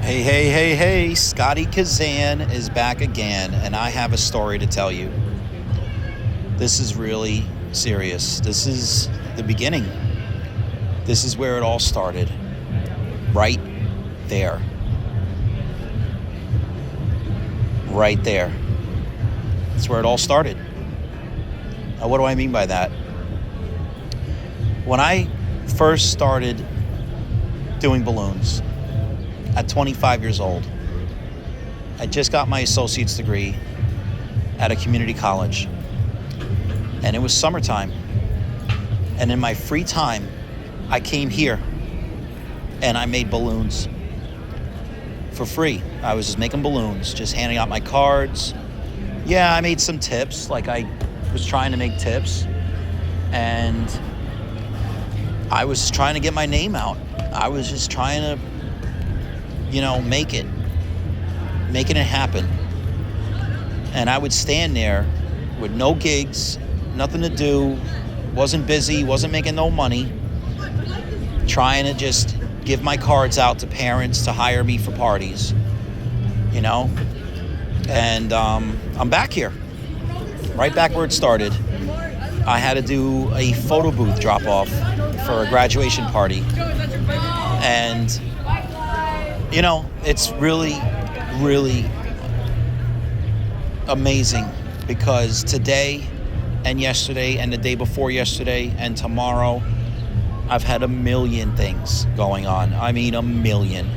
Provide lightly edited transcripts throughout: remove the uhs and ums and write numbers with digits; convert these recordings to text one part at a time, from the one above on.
Hey, hey, hey, hey, Scotty Kazan is back again, and I have a story to tell you. This is really serious. This is the beginning. This is where it all started. Right there. Right there. That's where it all started. Now, what do I mean by that? When I first started doing balloons at 25 years old, I just got my associate's degree at a community college. And it was summertime. And in my free time, I came here and I made balloons for free. I was just making balloons, just handing out my cards. Yeah, I made some tips, like I was trying to make tips. And I was trying to get my name out. I was just trying to, making it happen. And I would stand there with no gigs, nothing to do, wasn't busy, wasn't making no money, trying to just give my cards out to parents to hire me for parties, And I'm back here, right back where it started. I had to do a photo booth drop-off for a graduation party. And, it's really, really amazing because today and yesterday and the day before yesterday and tomorrow, I've had a million things going on. I mean, a million.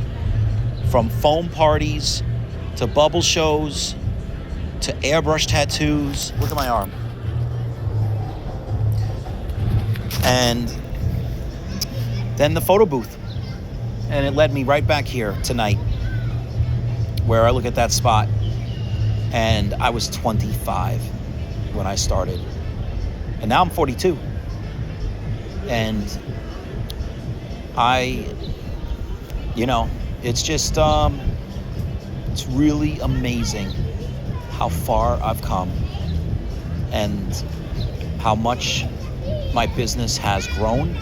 From foam parties to bubble shows to airbrush tattoos. Look at my arm. And then the photo booth. And it led me right back here tonight, where I look at that spot. And I was 25 when I started. And now I'm 42. And it's just, it's really amazing how far I've come and how much my business has grown,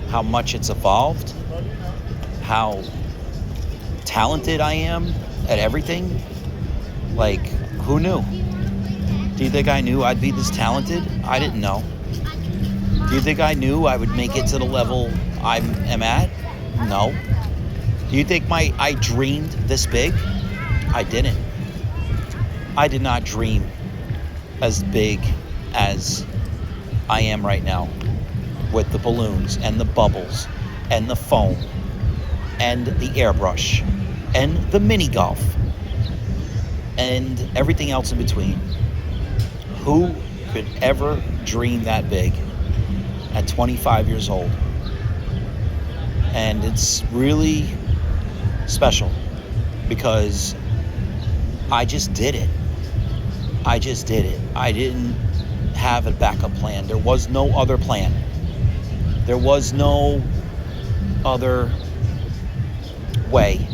how much it's evolved, how talented I am at everything. Like, who knew? Do you think I knew I'd be this talented? I didn't know. Do you think I knew I would make it to the level I am at? No. Do you think I dreamed this big? I didn't. I did not dream as big as I am right now with the balloons and the bubbles and the foam and the airbrush and the mini golf and everything else in between. Who could ever dream that big at 25 years old? And it's really special because I just did it. I didn't have a backup plan. There was no other plan. There was no other way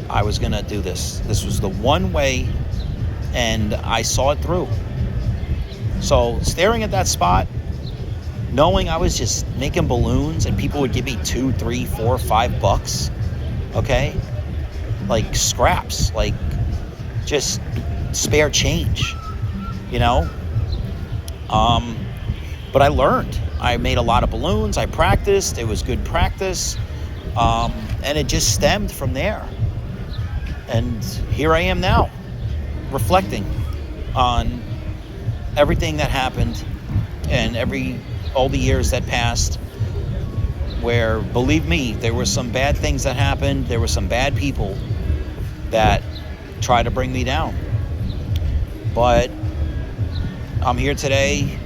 I was going to do this. This was the one way, and I saw it through. So staring at that spot, knowing I was just making balloons and people would give me $2, $3, $4, $5, okay? Like scraps, like just spare change, But I learned. I made a lot of balloons. I practiced. It was good practice. And it just stemmed from there. And here I am now, reflecting on everything that happened and all the years that passed, where, believe me, there were some bad things that happened. There were some bad people that tried to bring me down. But I'm here today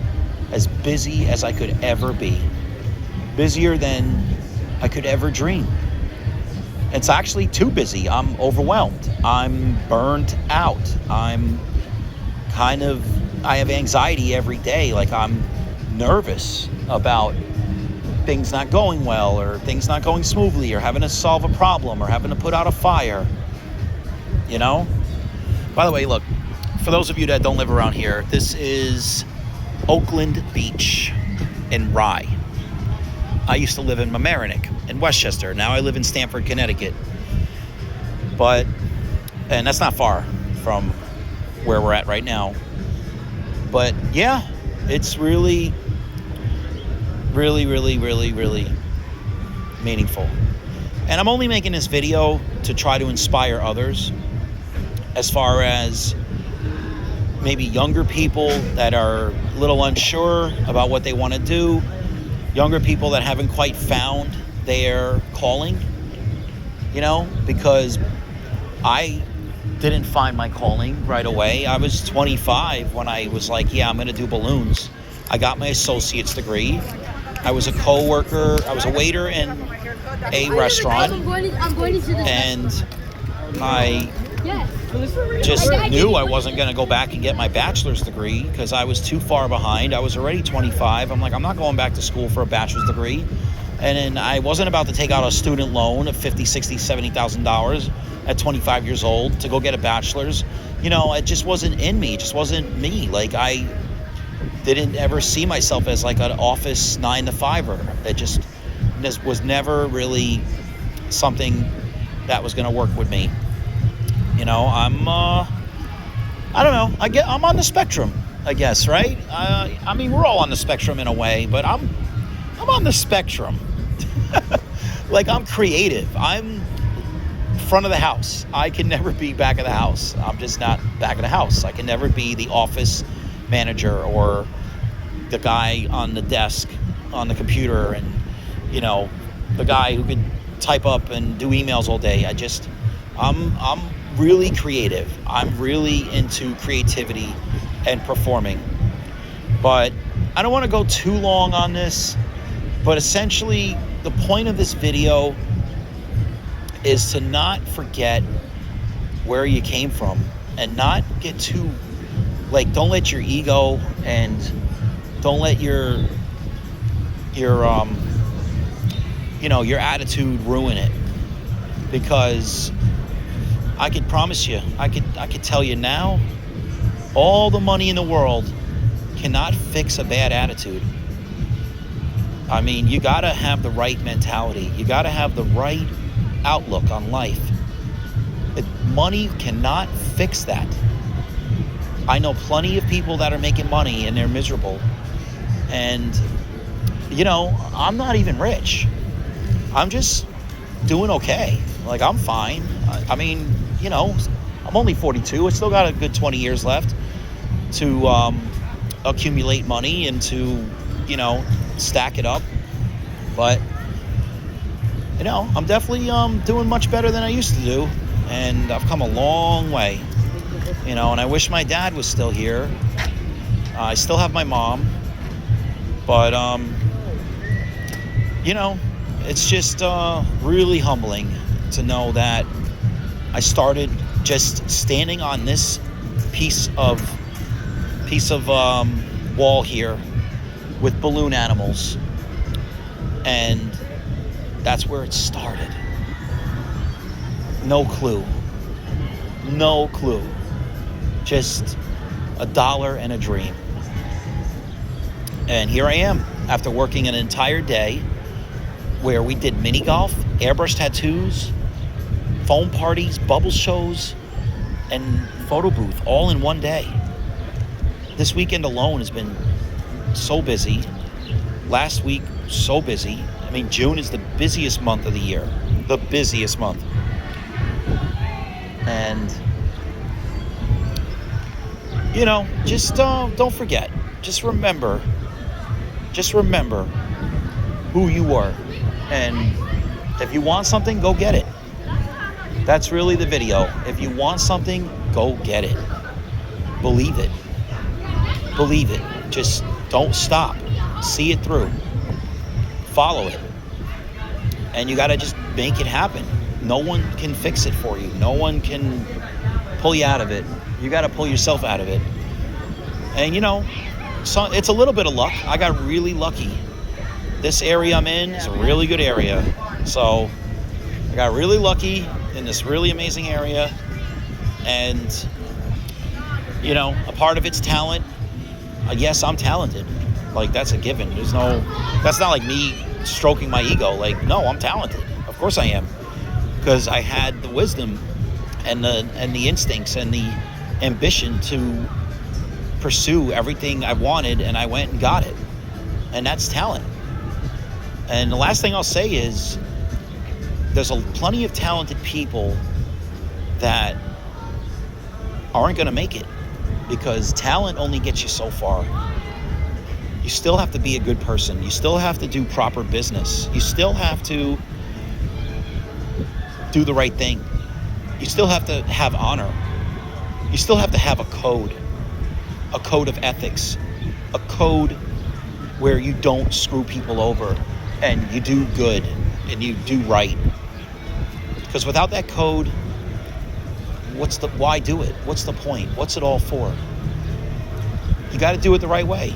as busy as I could ever be. Busier than I could ever dream. It's actually too busy. I'm overwhelmed. I'm burnt out. I have anxiety every day. Like, I'm nervous about things not going well or things not going smoothly or having to solve a problem or having to put out a fire, By the way, look, for those of you that don't live around here, this is Oakland Beach in Rye. I used to live in Mamaroneck in Westchester. Now I live in Stamford, Connecticut. But, and that's not far from where we're at right now. But yeah, it's really, really, really, really, really meaningful. And I'm only making this video to try to inspire others as far as maybe younger people that are a little unsure about what they want to do, younger people that haven't quite found their calling, because I didn't find my calling right away. I was 25 when I was like, yeah, I'm going to do balloons. I got my associate's degree. I was a co-worker. I was a waiter in a restaurant. And I just knew I wasn't going to go back and get my bachelor's degree because I was too far behind. I was already 25. I'm like, I'm not going back to school for a bachelor's degree. And then I wasn't about to take out a student loan of $50,000, $60,000, $70,000 at 25 years old to go get a bachelor's. It just wasn't in me. It just wasn't me. Like, I didn't ever see myself as like an office 9-to-5er. It just was never really something that was going to work with me. I'm I don't know. I'm on the spectrum, I guess, right? I mean, we're all on the spectrum in a way, but I'm on the spectrum. Like, I'm creative. I'm front of the house. I can never be back of the house. I'm just not back of the house. I can never be the office manager or the guy on the desk on the computer and, the guy who could type up and do emails all day. I'm really creative. I'm really into creativity and performing. But I don't want to go too long on this, but essentially the point of this video is to not forget where you came from and not get too, don't let your ego and don't let your attitude ruin it. Because I could promise you, I could tell you now, all the money in the world cannot fix a bad attitude. I mean, you gotta have the right mentality. You gotta have the right outlook on life. Money cannot fix that. I know plenty of people that are making money and they're miserable. And, I'm not even rich. I'm just doing okay. Like, I'm fine. I mean, I'm only 42. I still got a good 20 years left to accumulate money and to, stack it up. But, I'm definitely doing much better than I used to do. And I've come a long way, and I wish my dad was still here. I still have my mom. But, it's just really humbling to know that I started just standing on this piece of wall here with balloon animals, and that's where it started. No clue. Just $1 and a dream. And here I am after working an entire day where we did mini golf, airbrush tattoos, foam parties, bubble shows, and photo booth all in one day. This weekend alone has been so busy. Last week, so busy. I mean, June is the busiest month of the year. The busiest month. And, just don't forget. Just remember who you were. And if you want something, go get it. That's really the video. If you want something, go get it. Believe it. Just don't stop. See it through. Follow it. And you got to just make it happen. No one can fix it for you. No one can pull you out of it. You got to pull yourself out of it. And, so it's a little bit of luck. I got really lucky. This area I'm in is a really good area. So I got really lucky in this really amazing area. And, a part of it's talent. Yes, I'm talented. Like, that's a given. That's not like me stroking my ego. Like, no, I'm talented. Of course I am. Because I had the wisdom and the instincts and the ambition to pursue everything I wanted, and I went and got it. And that's talent. And the last thing I'll say is there's plenty of talented people that aren't going to make it, because talent only gets you so far. You still have to be a good person. You still have to do proper business. You still have to do the right thing. You still have to have honor. You still have to have a code of ethics, a code where you don't screw people over and you do good and you do right. Because without that code, why do it? What's the point? What's it all for? You got to do it the right way.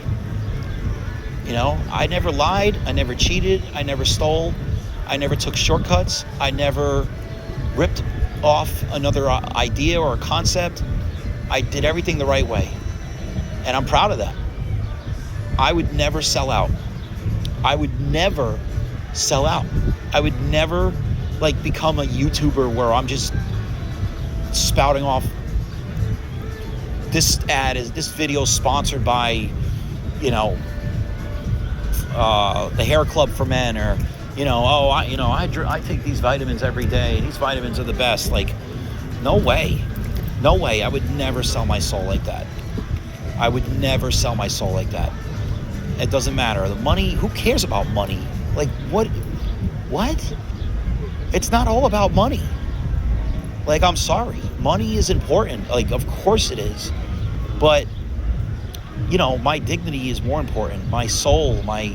You know, I never lied. I never cheated. I never stole. I never took shortcuts. I never ripped off another idea or a concept. I did everything the right way. And I'm proud of that. I would never sell out. I would never sell out. I would never become a YouTuber where I'm just spouting off this video sponsored by, the Hair Club for Men, or I take these vitamins every day. These vitamins are the best. No way. I would never sell my soul like that. It doesn't matter. The money, who cares about money? What? It's not all about money. I'm sorry. Money is important. Of course it is. But, my dignity is more important. My soul, my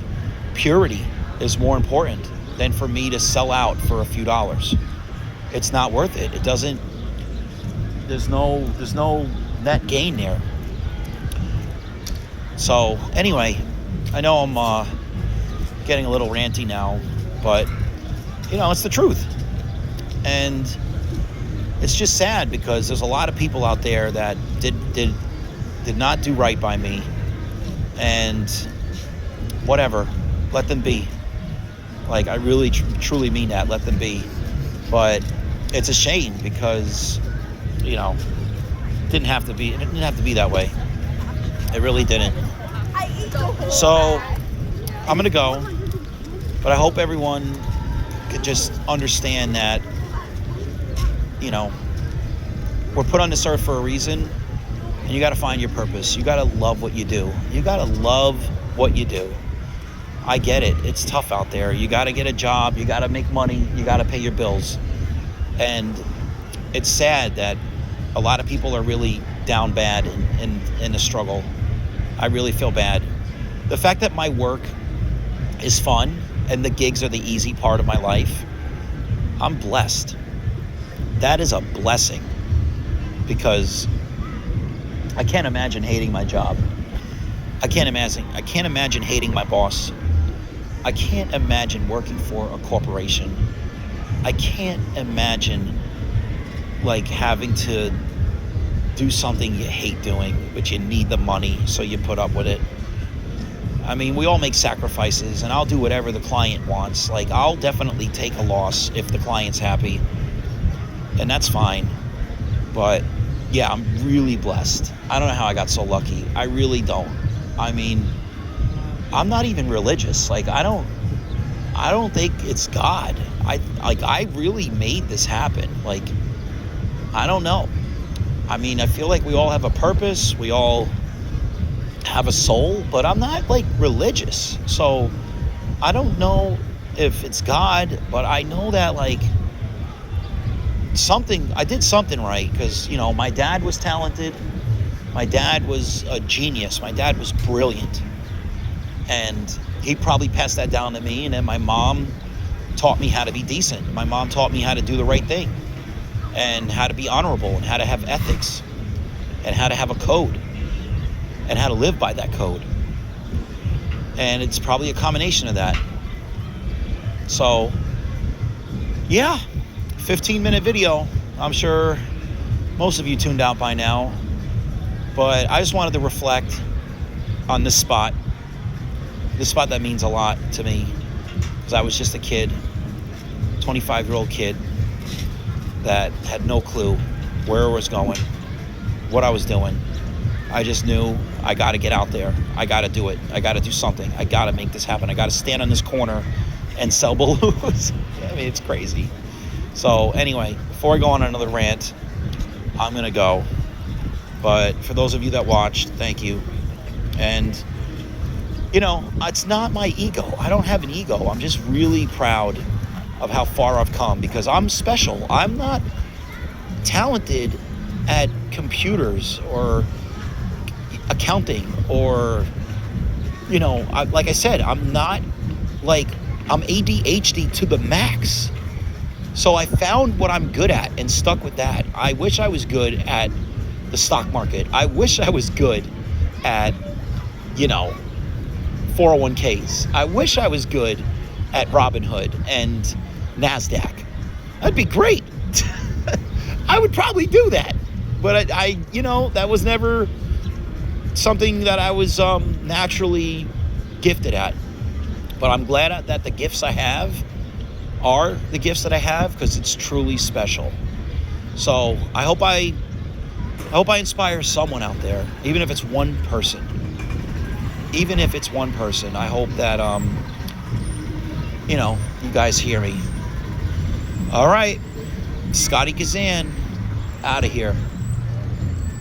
purity is more important than for me to sell out for a few dollars. It's not worth it. It doesn't, there's no net gain there. So anyway, I know I'm getting a little ranty now, but it's the truth. And it's just sad because there's a lot of people out there that did not do right by me, and whatever, let them be. I really truly mean that, let them be. But it's a shame because it didn't have to be that way. It really didn't. So I'm gonna go, but I hope everyone could just understand that we're put on this earth for a reason, and you got to find your purpose. You got to love what you do. I get it. It's tough out there. You got to get a job. You got to make money. You got to pay your bills. And it's sad that a lot of people are really down bad in the struggle. I really feel bad. The fact that my work is fun and the gigs are the easy part of my life, I'm blessed. That is a blessing, because I can't imagine hating my job. I can't imagine hating my boss. I can't imagine working for a corporation. I can't imagine having to do something you hate doing, but you need the money, so you put up with it. I mean, we all make sacrifices, and I'll do whatever the client wants. I'll definitely take a loss if the client's happy, and that's fine. But yeah, I'm really blessed. I don't know how I got so lucky. I really don't. I mean, I'm not even religious. I don't think it's God. I really made this happen. I don't know. I mean, I feel like we all have a purpose. We all have a soul, but I'm not religious. So I don't know if it's God, but I know that I did something right, because my dad was talented. My dad was a genius. My dad was brilliant, and he probably passed that down to me. And then my mom taught me how to be decent. My mom taught me how to do the right thing, and how to be honorable, and how to have ethics, and how to have a code, and how to live by that code. And it's probably a combination of that. So yeah, 15-minute video. I'm sure most of you tuned out by now, but I just wanted to reflect on this spot that means a lot to me, because I was just a kid, 25-year-old kid that had no clue where I was going, what I was doing. I just knew I got to get out there. I got to do it. I got to do something. I got to make this happen. I got to stand on this corner and sell balloons. I mean, it's crazy. So anyway, before I go on another rant, I'm going to go. But for those of you that watched, thank you. And, you know, it's not my ego. I don't have an ego. I'm just really proud of how far I've come because I'm special. I'm not talented at computers or accounting or, you know, like I said, I'm not like, I'm ADHD to the max. So I found what I'm good at and stuck with that. I wish I was good at the stock market. I wish I was good at, you know, 401ks. I wish I was good at Robinhood and NASDAQ. That'd be great. I would probably do that. But I, you know, that was never something that I was naturally gifted at. But I'm glad that the gifts I have are the gifts that I have because it's truly special. So I hope I inspire someone out there, even if it's one person. Even if it's one person, I hope that you know, you guys hear me. All right, Scotty Kazan, out of here.